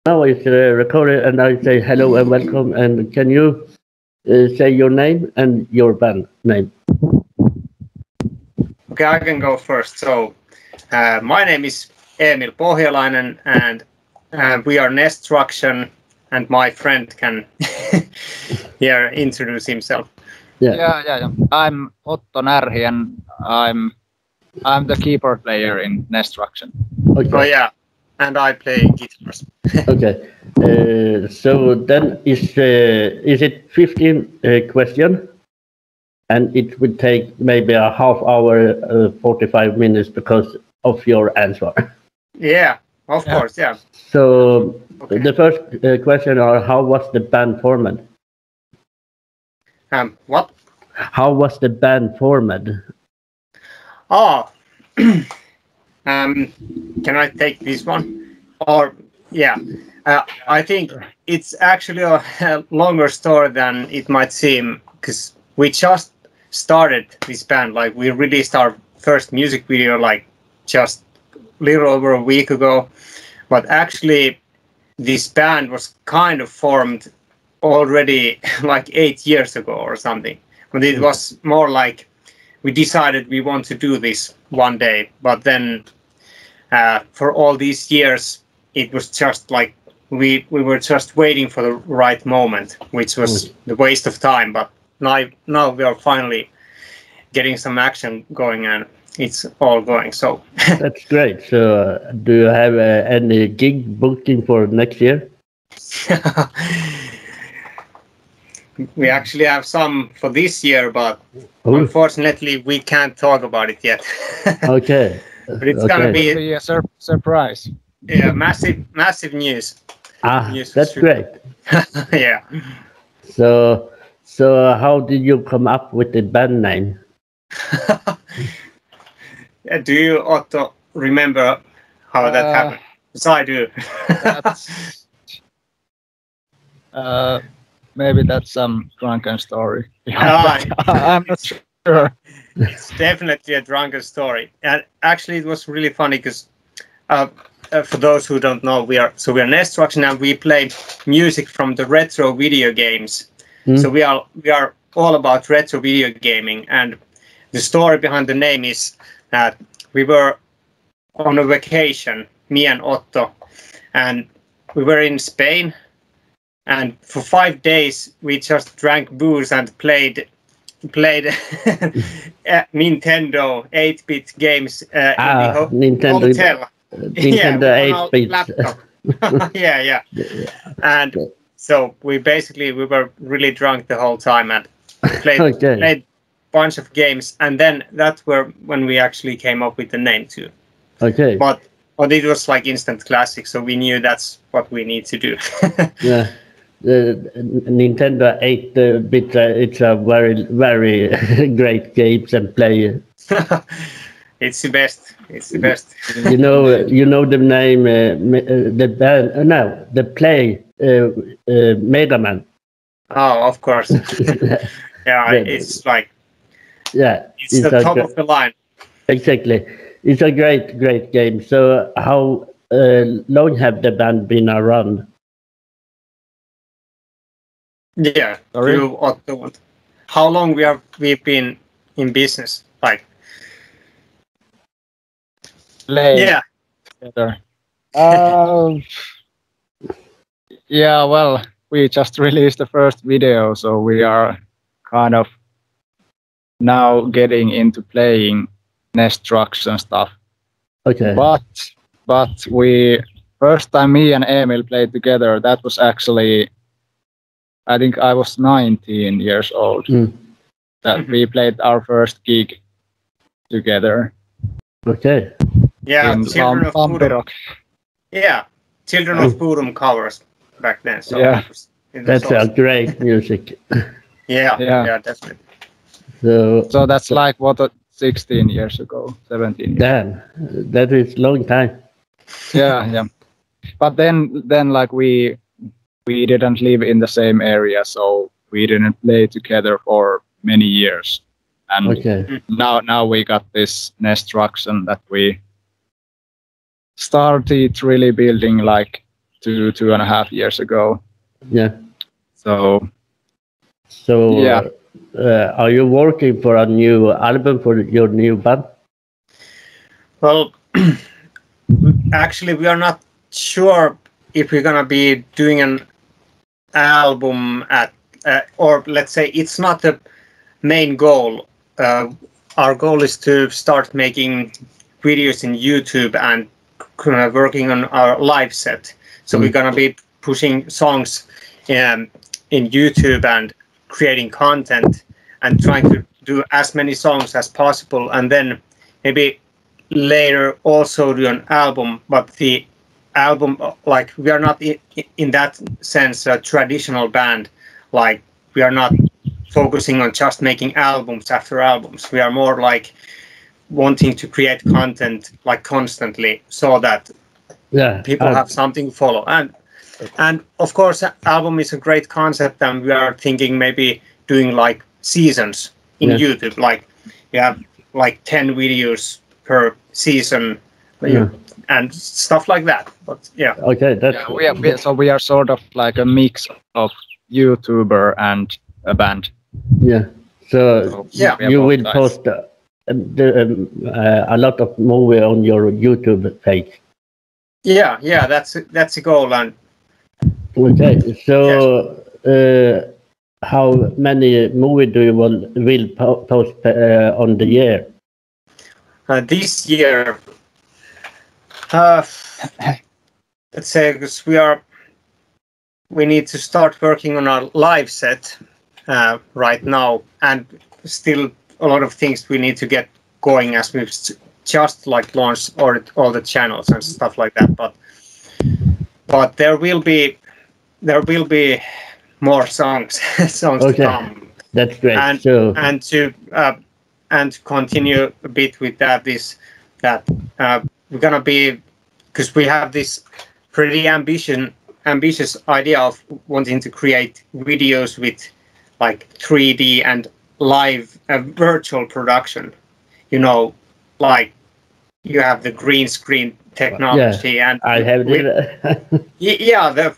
Now it's recorded, and I say hello and welcome. And can you say your name and your band name? Okay, I can go first. So, my name is Emil Pohjalainen, and we are NESTRUCTION, and my friend can here introduce himself. Yeah. I'm Otto Närhi, and I'm the keyboard player in NESTRUCTION. Okay. Oh yeah, and I play guitars. Okay. So then is it 15 question? And it would take maybe a half hour, 45 minutes because of your answer. Yeah, of course, yeah. So the first question are, how was the band formed? What? How was the band formed? Oh, can I take this one? Or yeah, I think it's actually a longer story than it might seem, because we just started this band. Like, we released our first music video like just a little over a week ago, but actually this band was kind of formed already like 8 years ago or something. But it was more like we decided we want to do this one day, but then for all these years it was just like we were just waiting for the right moment, which was the waste of time. But now we are finally getting some action going, and it's all going. So that's great. So do you have any gig booking for next year? We actually have some for this year, but unfortunately we can't talk about it yet. Okay. But it's gonna be a surprise. Yeah, massive news. That's great. Yeah. So how did you come up with the band name? Do you, Otto, remember how that happened? Yes, I do. Maybe that's some drunken story. I'm not sure. It's definitely a drunken story, and actually it was really funny because for those who don't know, we are NESTRUCTION, and we play music from the retro video games. So we are all about retro video gaming, and the story behind the name is that we were on a vacation, me and Otto, and we were in Spain, and for 5 days we just drank booze and played Nintendo 8-bit games in the Nintendo hotel. Nintendo 8-bit. Yeah. And so we were really drunk the whole time and played a bunch of games, and then that's when we actually came up with the name too. Okay. But it was like instant classic, so we knew that's what we need to do. Yeah. The Nintendo 8-bit, it's a very great games and play. It's the best. You know the name, the band, no, the play, Mega Man. Oh, of course. Yeah, it's like, it's the top of the line. Exactly. It's a great game. So how long have the band been around? Yeah. How long we've been in business? Like, yeah. Yeah, well, we just released the first video, so we are kind of now getting into playing NESTRUCTION stuff. Okay. But we first time me and Emil played together, that was actually, I think I was 19 years old. That we played our first gig together. Okay. Yeah, Children of Bodom. Yeah, Children of Bodom covers back then. So yeah, that's a great music. Yeah, definitely. So that's like 16 years ago, 17 years. Damn, that is long time. Yeah. But then like we didn't live in the same area, so we didn't play together for many years. And now we got this NESTRUCTION that we started really building like two and a half years ago. Yeah. So yeah. Are you working for a new album for your new band? Well, actually, we are not sure if we're gonna be doing an album or let's say it's not the main goal. Our goal is to start making videos in YouTube and working on our live set. So we're gonna be pushing songs in YouTube and creating content and trying to do as many songs as possible, and then maybe later also do an album. But the album, like, we are not in that sense a traditional band. Like, we are not focusing on just making albums after albums. We are more like wanting to create content like constantly, so that people have something to follow. And of course, album is a great concept, and we are thinking maybe doing like seasons in YouTube. Like, you have like 10 videos per season and stuff like that. But yeah. Okay, that's we are sort of like a mix of YouTuber and a band. Yeah. So you will post a lot of movie on your YouTube page. Yeah, that's the goal. And okay, so how many movie do you will post on the year? This year, let's say, because we need to start working on our live set right now, and still a lot of things we need to get going as we've just like launched all the channels and stuff like that. But there will be more songs to come. That's great. And to continue a bit with that is that we're gonna be, because we have this pretty ambitious idea of wanting to create videos with like 3D and live virtual production. You know, like you have the green screen technology, and I have the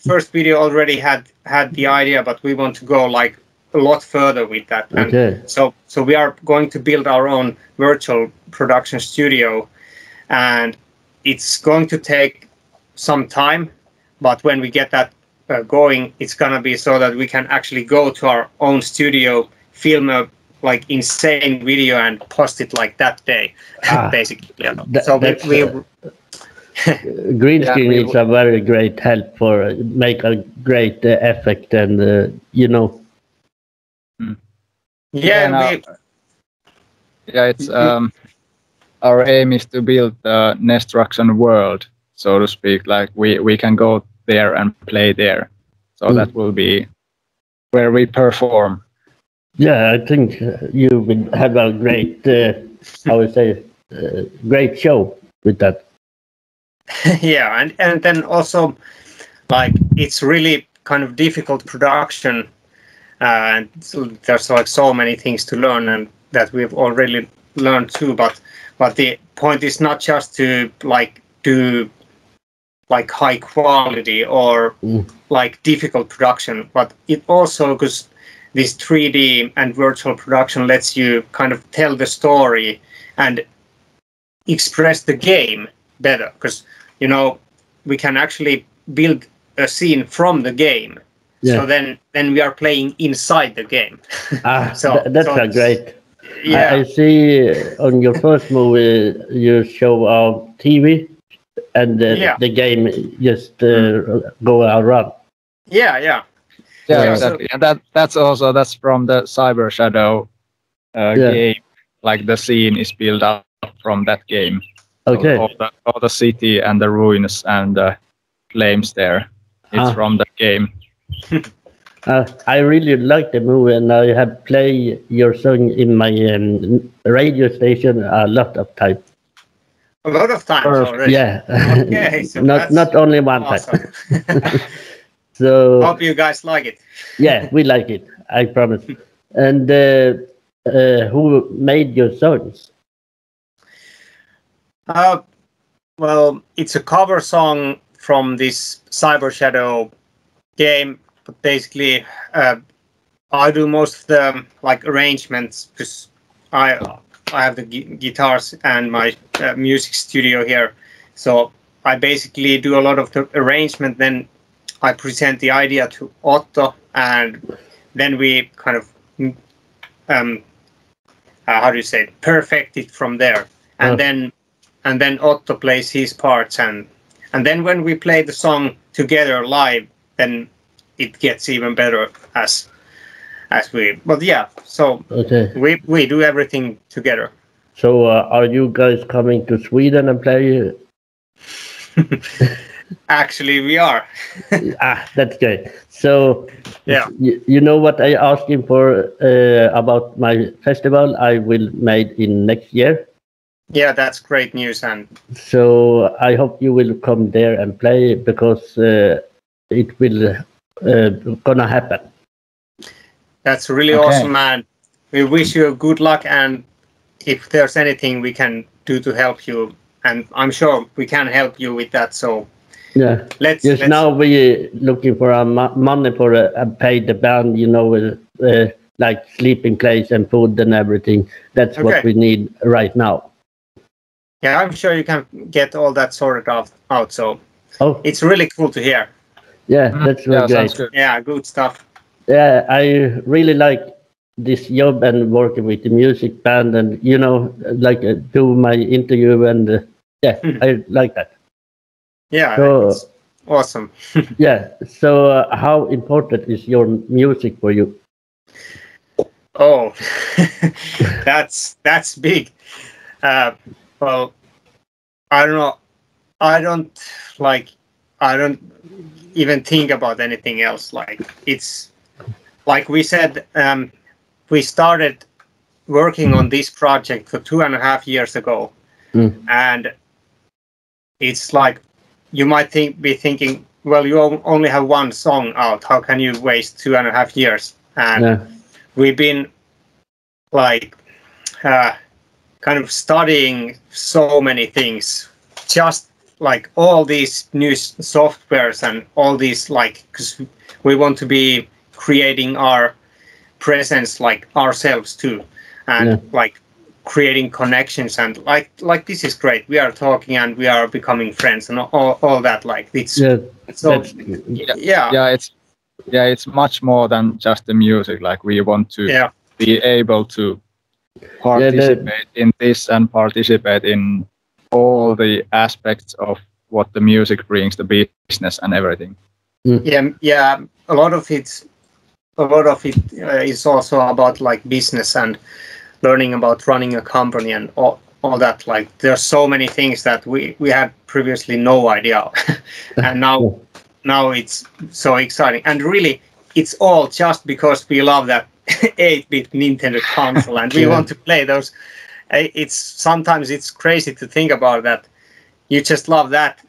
first video already had the idea, but we want to go like a lot further with that. And so we are going to build our own virtual production studio, and it's going to take some time, but when we get that going, it's gonna be so that we can actually go to our own studio, film a like insane video and post it like that day, basically. Green screen is a very great help for make a great effect, and you know. It's our aim is to build the NESTRUCTION world, so to speak. Like we can go there and play there, so that will be where we perform. Yeah, I think you will have a great, great show with that. Yeah, and then also, like, it's really kind of difficult production, and so there's like so many things to learn, and that we've already learned too. But the point is not just to like do like high quality or like difficult production, but it also, because this 3D and virtual production lets you kind of tell the story and express the game better, because you know we can actually build a scene from the game. So then we are playing inside the game. That's a great. Yeah, I see on your first movie you show TV and the game just go around. Yeah, exactly. And that's from the Cyber Shadow game. Like the scene is built up from that game. Okay. So all the city and the ruins and the flames there. It's from the game. I really like the movie, and I have played your song in my radio station a lot of times. A lot of times already. Yeah. Okay, so not only one awesome. time. So hope you guys like it. Yeah, we like it. I promise. And who made your songs? Well, it's a cover song from this Cyber Shadow game, but basically I do most of the like arrangements because I have the guitars and my music studio here, so I basically do a lot of the arrangement. Then I present the idea to Otto, and then we kind of how do you say it? Perfect it from there, and then Otto plays his parts, and then when we play the song together live, then it gets even better as we. But yeah, so we do everything together. So are you guys coming to Sweden and play? Actually, we are. That's great. So yeah, you know what I asked him for about my festival I will make in next year. Yeah, that's great news, and so I hope you will come there and play, because it will gonna happen. That's really awesome, man. We wish you good luck, and if there's anything we can do to help you, and I'm sure we can help you with that. So yeah, let's now we looking for money for pay the band, you know, like sleeping place and food and everything. That's what we need right now. Yeah, I'm sure you can get all that sorted out. So it's really cool to hear. Yeah, that's really great. Good. Yeah, good stuff. Yeah, I really like this job and working with the music band, and you know, like do my interview, and I like that. Yeah, so, awesome. Yeah. So how important is your music for you? Oh, that's big. Well, I don't know. I don't even think about anything else. Like, it's like we said, we started working on this project for 2.5 years ago, and it's like you might be thinking, well, you only have one song out. How can you waste 2.5 years? And we've been like kind of studying so many things, just like all these new softwares and all these, like, because we want to be creating our presence like ourselves too, and like creating connections, and like this is great. We are talking and we are becoming friends and all that. Like it's it's much more than just the music. Like we want to be able to participate in this and participate in all the aspects of what the music brings, the business and everything. Yeah. A lot of it is also about like business and learning about running a company and all that. Like there's so many things that we had previously no idea, and now it's so exciting. And really, it's all just because we love that 8-bit Nintendo console, and we want to play those. Sometimes it's crazy to think about that. You just love that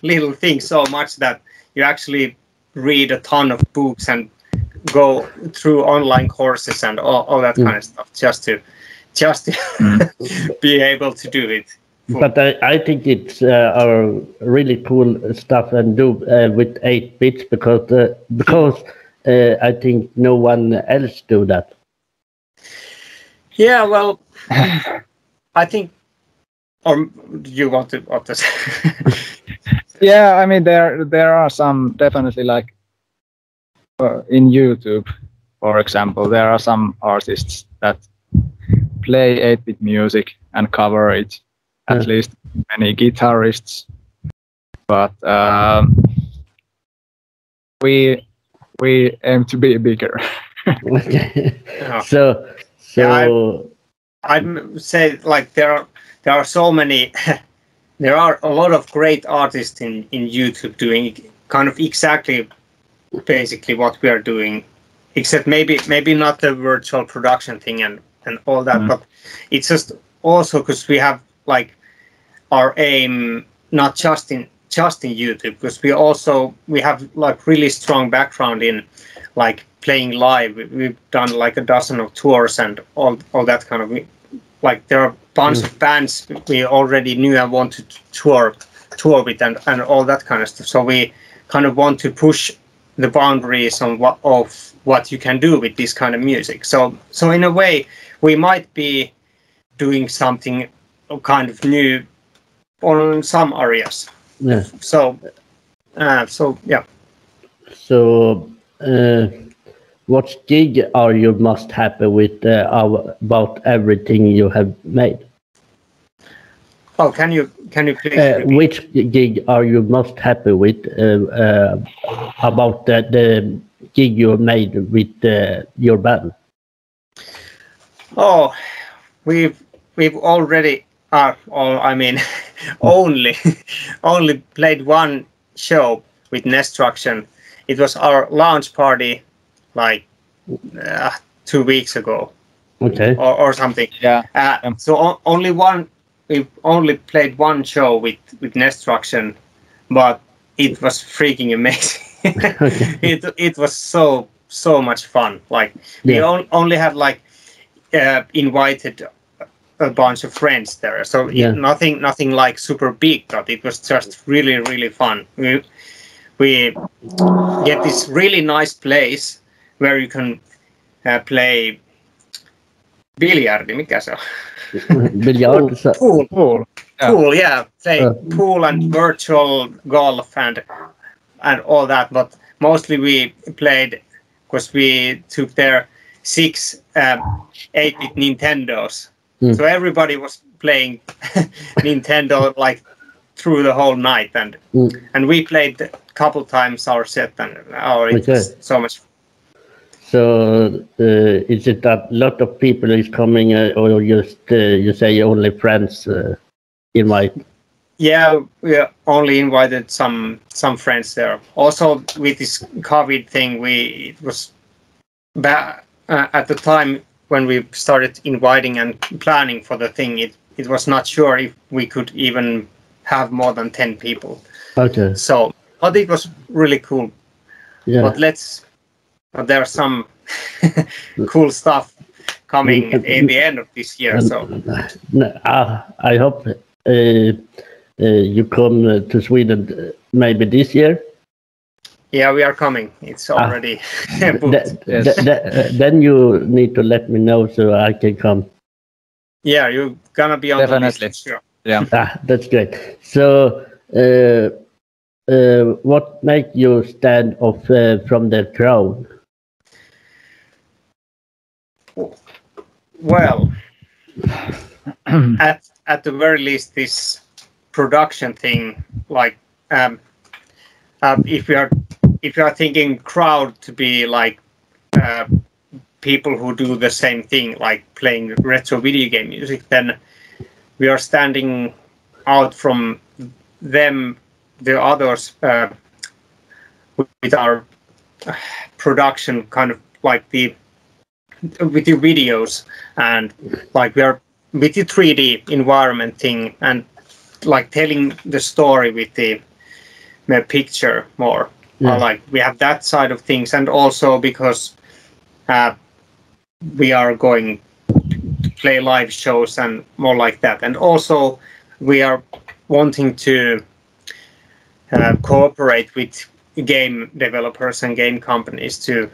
little thing so much that you actually read a ton of books and go through online courses and all that kind of stuff just to be able to do it. But I think it's a really cool stuff and do with 8 bits because I think no one else do that. Yeah, well, I think, or do you want to say? Yeah, I mean there are some definitely, like in YouTube, for example, there are some artists that play 8-bit music and cover it, at least many guitarists, but we aim to be bigger. So I'd say like there are so many. There are a lot of great artists in YouTube doing kind of exactly basically what we are doing, except maybe not the virtual production thing and all that, but it's just also because we have like our aim not just in YouTube, because we have like really strong background in like playing live. We've done like a dozen of tours and all that kind of, like there are a bunch of bands we already knew and wanted to tour tour with and all that kind of stuff. So we kind of want to push the boundaries on what you can do with this kind of music. So in a way, we might be doing something kind of new on some areas. Yeah. So yeah. So what gig are you most happy with about everything you have made? Oh, can you please which gig are you most happy with about the gig you made with your band? Oh, we've already only played one show with NESTRUCTION. It was our launch party like 2 weeks ago. Okay. Or something. Yeah. So we've only played one show with NESTRUCTION, but it was freaking amazing. It was so much fun. Like we only had like invited a bunch of friends there, so nothing like super big, but it was just really fun. We get this really nice place where you can play billiard. Mikä se on? Billiard. Pool. Pool, yeah. Play pool and virtual golf and all that. But mostly we played because we took their 6 8-bit Nintendos. So everybody was playing Nintendo like through the whole night, and we played a couple times our set, and it was so much fun. So is it that a lot of people is coming, or just you say only friends invite? Yeah, we only invited some friends there. Also, with this COVID thing, it was bad at the time when we started inviting and planning for the thing. It was not sure if we could even have more than 10 people. Okay. So, but it was really cool. Yeah. But there's some cool stuff coming in the end of this year. So I hope you come to Sweden maybe this year. Yeah, we are coming. It's already booked. Then you need to let me know so I can come. Yeah, you're gonna be on Definitely. the list. Sure. Yeah. That's great. So what makes you stand off from the crowd? Well, at the very least, this production thing, like if you are thinking crowd to be like people who do the same thing, like playing retro video game music, then we are standing out from them, the others, with our production, kind of like with the videos, and like we are with the 3D environment thing, and like telling the story with the picture more. Like we have that side of things, and also because we are going to play live shows and more like that, and also we are wanting to cooperate with game developers and game companies to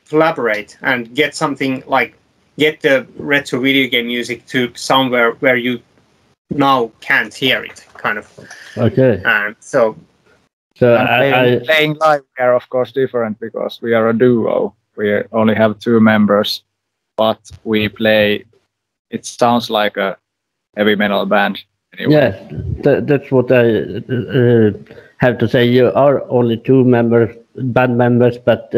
collaborate and get something like get the retro video game music to somewhere where you now can't hear it, kind of. Okay. So playing live, we are of course different because we are a duo. We only have 2 members, but we play. It sounds like a heavy metal band. Anyway. Yes, that's what I have to say. You are only 2 band members, but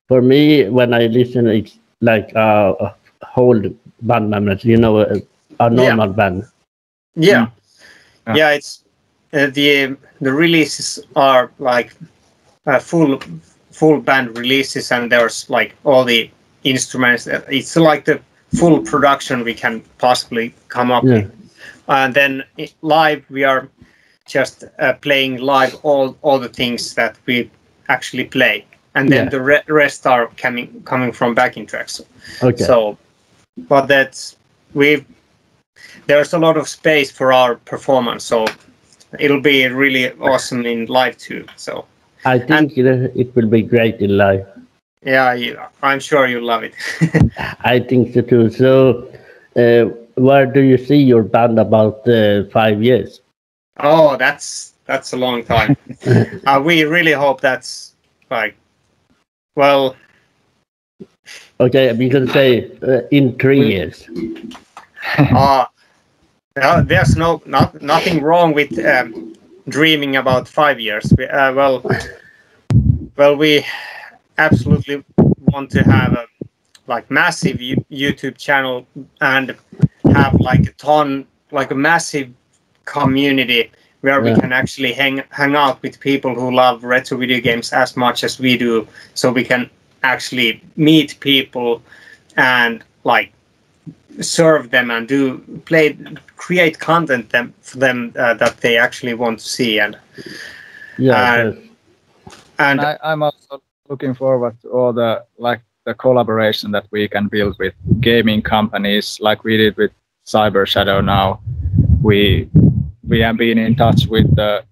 for me, when I listen, it's like a whole band members. You know, a normal band. Yeah, yeah. It's the releases are like full band releases, and there's like all the instruments. It's like the full production we can possibly come up with. And then live, we are just playing live all the things that we actually play, and then the rest are coming from backing tracks. Okay. So, but that's there's a lot of space for our performance, so it'll be really awesome in live too. So I think it will be great in live. Yeah, I'm sure you'll love it. I think so too. So, where do you see your band about 5 years? Oh, that's a long time. We really hope that's like, well. Okay, we can say in 3 years. There's nothing wrong with dreaming about 5 years. We absolutely want to have a massive YouTube channel and have a massive community where we can actually hang out with people who love retro video games as much as we do, so we can actually meet people and serve them and create content for them that they actually want to see. And I'm also looking forward to all the collaboration that we can build with gaming companies, like we did with Cyber Shadow. Now we have been in touch with the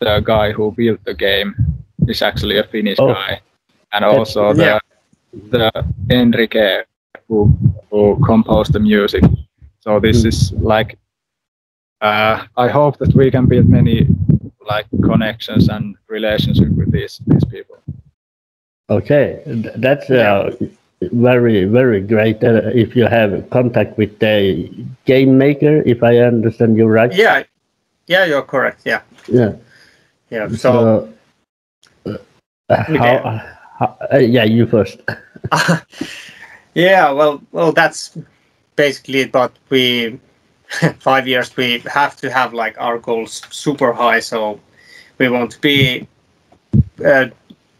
guy who built the game. He's actually a Finnish guy, and also the Enrique who composed the music. So this is I hope that we can build many connections and relationships with these people. Okay, that's very, very great. If you have contact with the game maker, if I understand you right. Yeah, you're correct. Yeah. So, you first. Well, that's basically it. But 5 years, we have to have our goals super high. So we want to be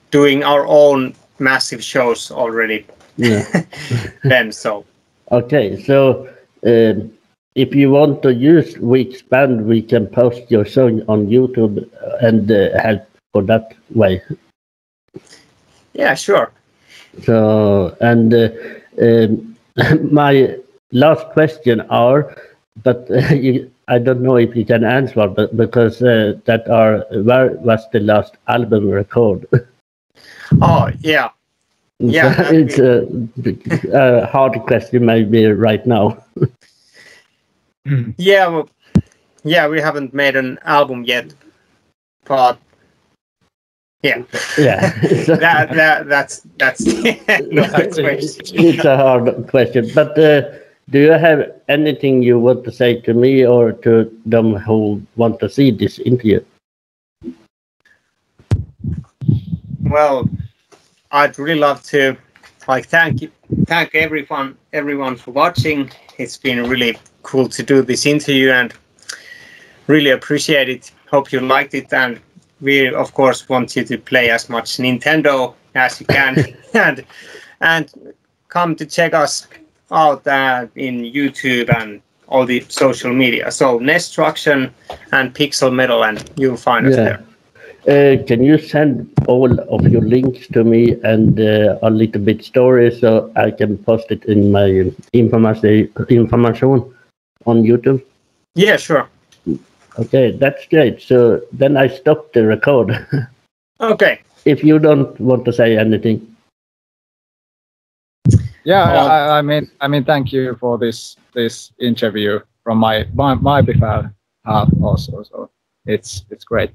doing our own massive shows already. Then so. Okay, so if you want to use Veckans Band, we can post your song on YouTube and help for that way. Yeah, sure. So, and my last question but I don't know if you can answer, but because where was the last album record? Oh, yeah. Yeah, so it's a hard question maybe right now. Yeah, we haven't made an album yet, but yeah. So that's it's a hard question. But do you have anything you want to say to me or to them who want to see this interview? Well, I'd really love to thank everyone for watching. It's been really cool to do this interview and really appreciate it. Hope you liked it, and we of course want you to play as much Nintendo as you can and come to check us out in YouTube and all the social media. So NESTRUCTION and Pixel Metal, and you'll find us there. Can you send all of your links to me and a little bit story so I can post it in my information on YouTube? Yeah, sure. Okay, that's great. So then I stop the record. Okay. If you don't want to say anything. Yeah, I mean, thank you for this interview from my behalf also. So it's great.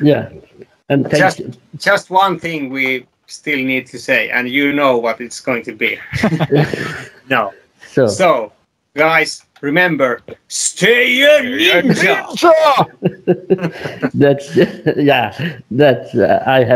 Yeah, and just one thing we still need to say, and you know what it's going to be. No. So, guys, remember, stay a ninja. That's I have.